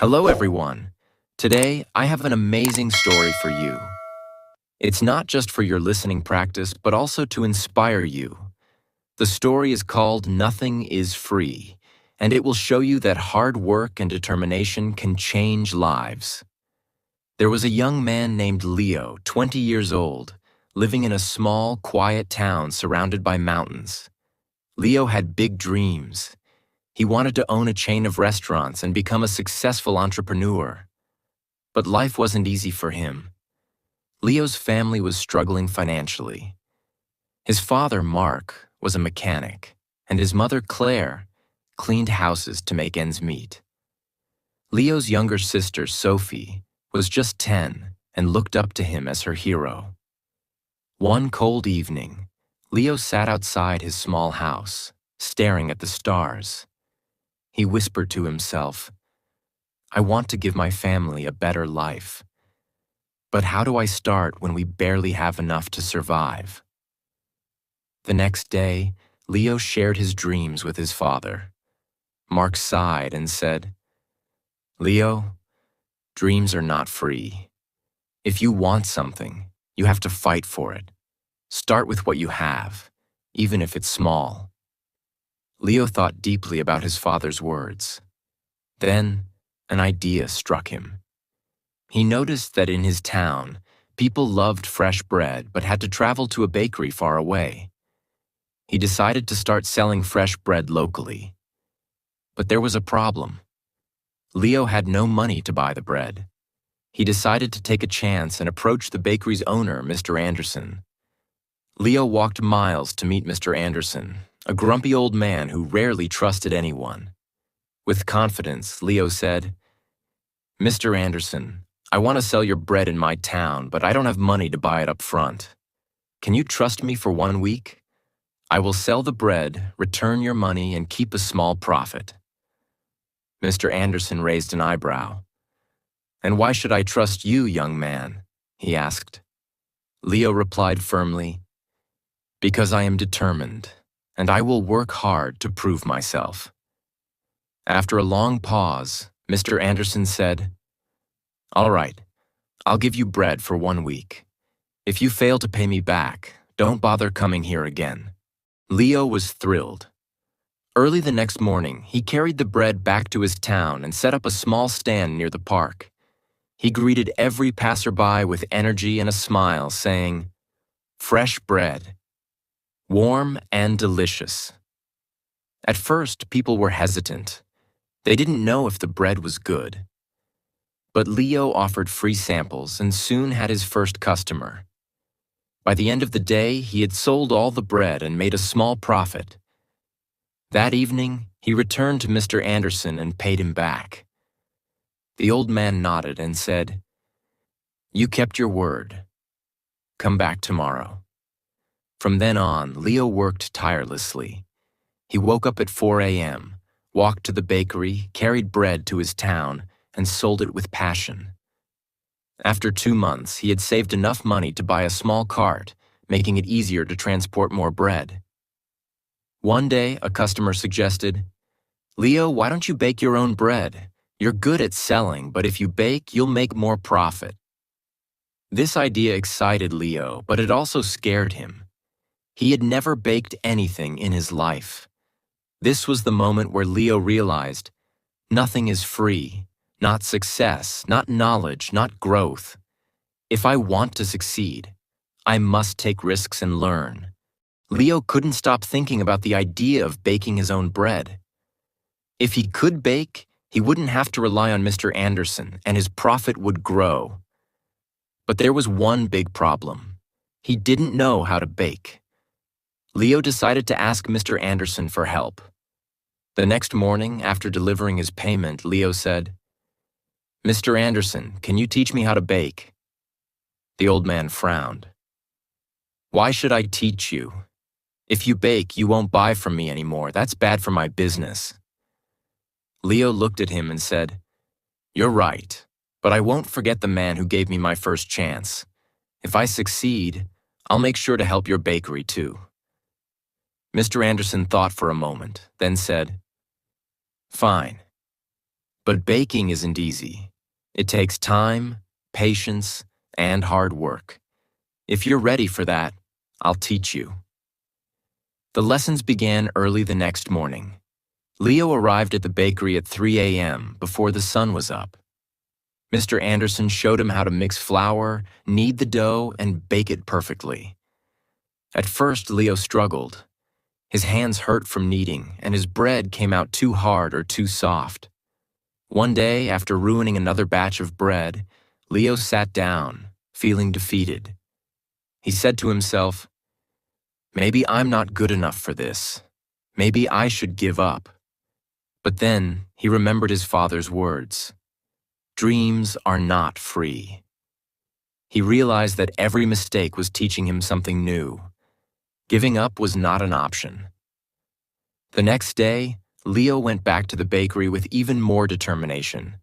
Hello, everyone. Today, I have an amazing story for you. It's not just for your listening practice, but also to inspire you. The story is called Nothing is Free, and it will show you that hard work and determination can change lives. There was a young man named Leo, 20 years old, living in a small, quiet town surrounded by mountains. Leo had big dreams. He wanted to own a chain of restaurants and become a successful entrepreneur. But life wasn't easy for him. Leo's family was struggling financially. His father, Mark, was a mechanic, and his mother, Claire, cleaned houses to make ends meet. Leo's younger sister, Sophie, was just 10 and looked up to him as her hero. One cold evening, Leo sat outside his small house, staring at the stars. He whispered to himself, "I want to give my family a better life. But how do I start when we barely have enough to survive?" The next day, Leo shared his dreams with his father. Mark sighed and said, "Leo, dreams are not free. If you want something, you have to fight for it. Start with what you have, even if it's small." Leo thought deeply about his father's words. Then, an idea struck him. He noticed that in his town, people loved fresh bread but had to travel to a bakery far away. He decided to start selling fresh bread locally. But there was a problem. Leo had no money to buy the bread. He decided to take a chance and approach the bakery's owner, Mr. Anderson. Leo walked miles to meet Mr. Anderson, a grumpy old man who rarely trusted anyone. With confidence, Leo said, "Mr. Anderson, I want to sell your bread in my town, but I don't have money to buy it up front. Can you trust me for 1 week? I will sell the bread, return your money, and keep a small profit." Mr. Anderson raised an eyebrow. "And why should I trust you, young man?" he asked. Leo replied firmly, "Because I am determined, and I will work hard to prove myself." After a long pause, Mr. Anderson said, "All right, I'll give you bread for 1 week. If you fail to pay me back, don't bother coming here again." Leo was thrilled. Early the next morning, he carried the bread back to his town and set up a small stand near the park. He greeted every passerby with energy and a smile, saying, "Fresh bread, warm and delicious." At first, people were hesitant. They didn't know if the bread was good. But Leo offered free samples and soon had his first customer. By the end of the day, he had sold all the bread and made a small profit. That evening, he returned to Mr. Anderson and paid him back. The old man nodded and said, "You kept your word. Come back tomorrow." From then on, Leo worked tirelessly. He woke up at 4 a.m., walked to the bakery, carried bread to his town, and sold it with passion. After 2 months, he had saved enough money to buy a small cart, making it easier to transport more bread. One day, a customer suggested, "Leo, why don't you bake your own bread? You're good at selling, but if you bake, you'll make more profit." This idea excited Leo, but it also scared him. He had never baked anything in his life. This was the moment where Leo realized, nothing is free, not success, not knowledge, not growth. If I want to succeed, I must take risks and learn. Leo couldn't stop thinking about the idea of baking his own bread. If he could bake, he wouldn't have to rely on Mr. Anderson, and his profit would grow. But there was one big problem. He didn't know how to bake. Leo decided to ask Mr. Anderson for help. The next morning, after delivering his payment, Leo said, "Mr. Anderson, can you teach me how to bake?" The old man frowned. "Why should I teach you? If you bake, you won't buy from me anymore. That's bad for my business." Leo looked at him and said, "You're right, but I won't forget the man who gave me my first chance. If I succeed, I'll make sure to help your bakery too." Mr. Anderson thought for a moment, then said, "Fine. But baking isn't easy. It takes time, patience, and hard work. If you're ready for that, I'll teach you. The lessons began early the next morning. Leo arrived at the bakery at 3 a.m. before the sun was up. Mr. Anderson showed him how to mix flour, knead the dough, and bake it perfectly. At first, Leo struggled. His hands hurt from kneading, and his bread came out too hard or too soft. One day, after ruining another batch of bread, Leo sat down, feeling defeated. He said to himself, "Maybe I'm not good enough for this. Maybe I should give up." But then he remembered his father's words. Dreams are not free. He realized that every mistake was teaching him something new. Giving up was not an option. The next day, Leo went back to the bakery with even more determination.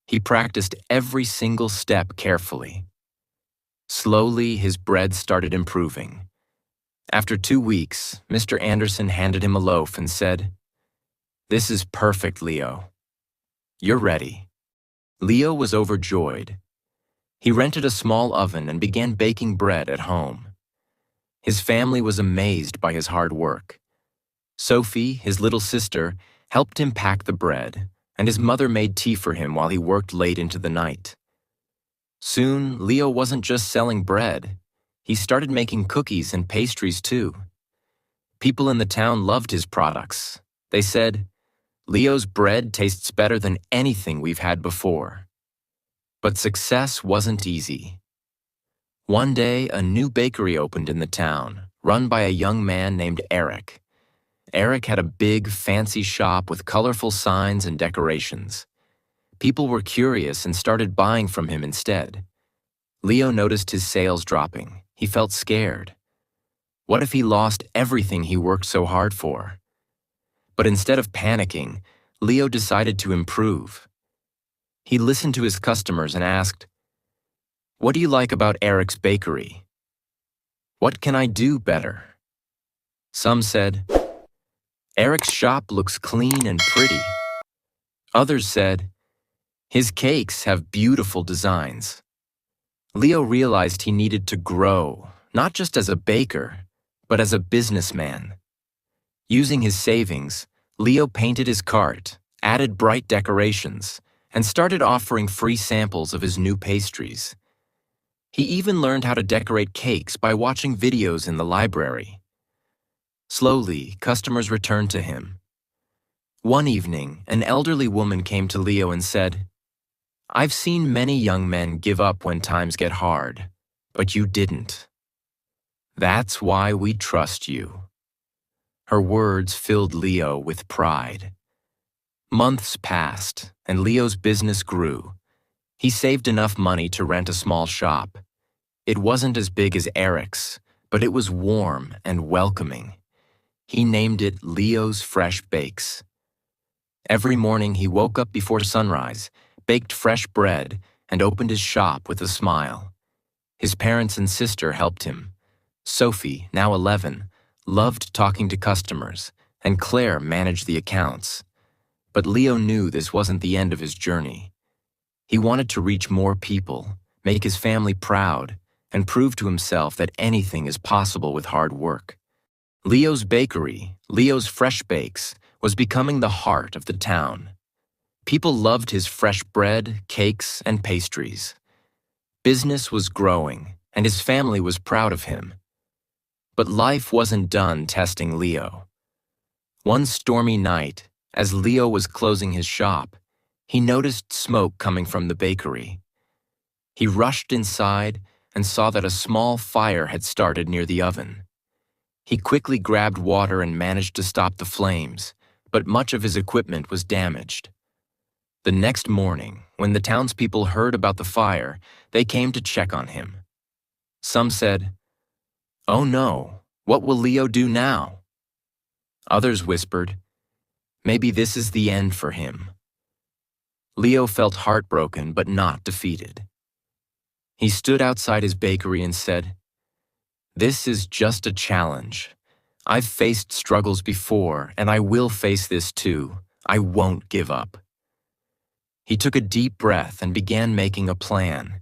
He practiced every single step carefully. Slowly, his bread started improving. After 2 weeks, Mr. Anderson handed him a loaf and said, "This is perfect, Leo. You're ready." Leo was overjoyed. He rented a small oven and began baking bread at home. His family was amazed by his hard work. Sophie, his little sister, helped him pack the bread, and his mother made tea for him while he worked late into the night. Soon, Leo wasn't just selling bread. He started making cookies and pastries too. People in the town loved his products. They said, "Leo's bread tastes better than anything we've had before." But success wasn't easy. One day, a new bakery opened in the town, run by a young man named Eric. Eric had a big, fancy shop with colorful signs and decorations. People were curious and started buying from him instead. Leo noticed his sales dropping. He felt scared. What if he lost everything he worked so hard for? But instead of panicking, Leo decided to improve. He listened to his customers and asked, "What do you like about Eric's bakery? What can I do better?" Some said, "Eric's shop looks clean and pretty." Others said, "His cakes have beautiful designs." Leo realized he needed to grow, not just as a baker, but as a businessman. Using his savings, Leo painted his cart, added bright decorations, and started offering free samples of his new pastries. He even learned how to decorate cakes by watching videos in the library. Slowly, customers returned to him. One evening, an elderly woman came to Leo and said, "I've seen many young men give up when times get hard, but you didn't. That's why we trust you." Her words filled Leo with pride. Months passed, and Leo's business grew. He saved enough money to rent a small shop. It wasn't as big as Eric's, but it was warm and welcoming. He named it Leo's Fresh Bakes. Every morning he woke up before sunrise, baked fresh bread, and opened his shop with a smile. His parents and sister helped him. Sophie, now 11, loved talking to customers, and Claire managed the accounts. But Leo knew this wasn't the end of his journey. He wanted to reach more people, make his family proud, and prove to himself that anything is possible with hard work. Leo's bakery, Leo's Fresh Bakes, was becoming the heart of the town. People loved his fresh bread, cakes, and pastries. Business was growing, and his family was proud of him. But life wasn't done testing Leo. One stormy night, as Leo was closing his shop, he noticed smoke coming from the bakery. He rushed inside and saw that a small fire had started near the oven. He quickly grabbed water and managed to stop the flames, but much of his equipment was damaged. The next morning, when the townspeople heard about the fire, they came to check on him. Some said, "Oh no, what will Leo do now?" Others whispered, "Maybe this is the end for him." Leo felt heartbroken but not defeated. He stood outside his bakery and said, "This is just a challenge. I've faced struggles before, and I will face this too. I won't give up." He took a deep breath and began making a plan.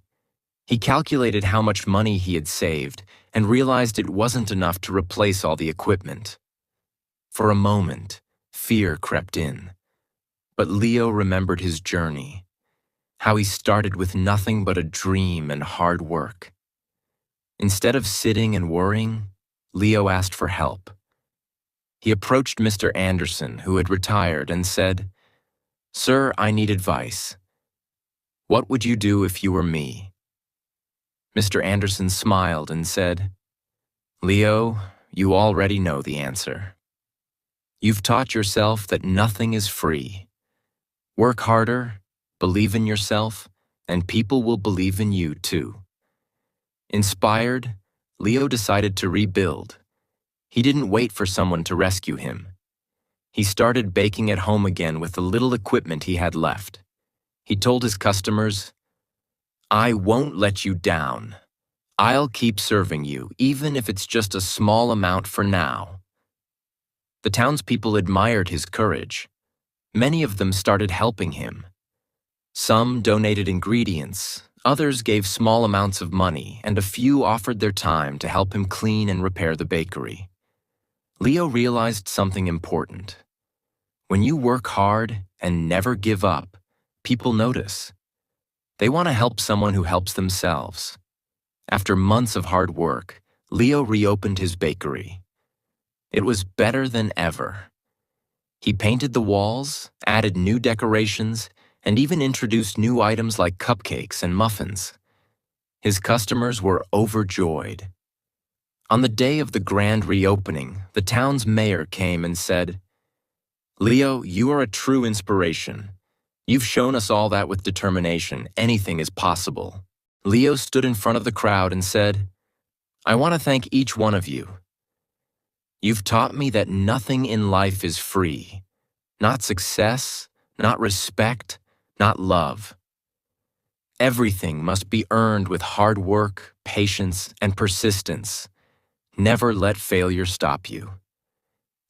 He calculated how much money he had saved and realized it wasn't enough to replace all the equipment. For a moment, fear crept in. But Leo remembered his journey, how he started with nothing but a dream and hard work. Instead of sitting and worrying, Leo asked for help. He approached Mr. Anderson, who had retired, and said, "Sir, I need advice. What would you do if you were me?" Mr. Anderson smiled and said, "Leo, you already know the answer. You've taught yourself that nothing is free. Work harder, believe in yourself, and people will believe in you too." Inspired, Leo decided to rebuild. He didn't wait for someone to rescue him. He started baking at home again with the little equipment he had left. He told his customers, "I won't let you down. I'll keep serving you, even if it's just a small amount for now." The townspeople admired his courage. Many of them started helping him. Some donated ingredients, others gave small amounts of money, and a few offered their time to help him clean and repair the bakery. Leo realized something important. When you work hard and never give up, people notice. They want to help someone who helps themselves. After months of hard work, Leo reopened his bakery. It was better than ever. He painted the walls, added new decorations, and even introduced new items like cupcakes and muffins. His customers were overjoyed. On the day of the grand reopening, the town's mayor came and said, "Leo, you are a true inspiration. You've shown us all that with determination, anything is possible." Leo stood in front of the crowd and said, "I want to thank each one of you. You've taught me that nothing in life is free. Not success, not respect, not love. Everything must be earned with hard work, patience, and persistence. Never let failure stop you.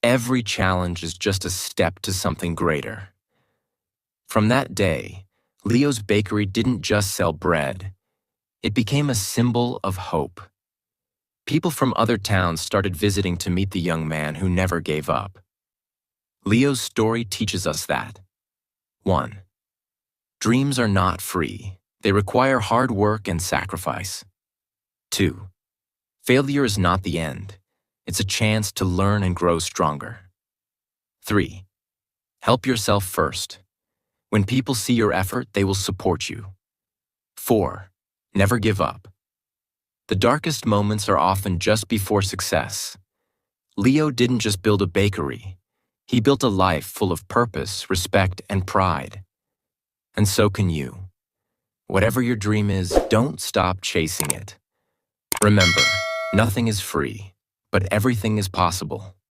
Every challenge is just a step to something greater." From that day, Leo's bakery didn't just sell bread. It became a symbol of hope. People from other towns started visiting to meet the young man who never gave up. Leo's story teaches us that 1. Dreams are not free. They require hard work and sacrifice. 2. Failure is not the end. It's a chance to learn and grow stronger. 3. Help yourself first. When people see your effort, they will support you. 4. Never give up. The darkest moments are often just before success. Leo didn't just build a bakery. He built a life full of purpose, respect, and pride. And so can you. Whatever your dream is, don't stop chasing it. Remember, nothing is free, but everything is possible.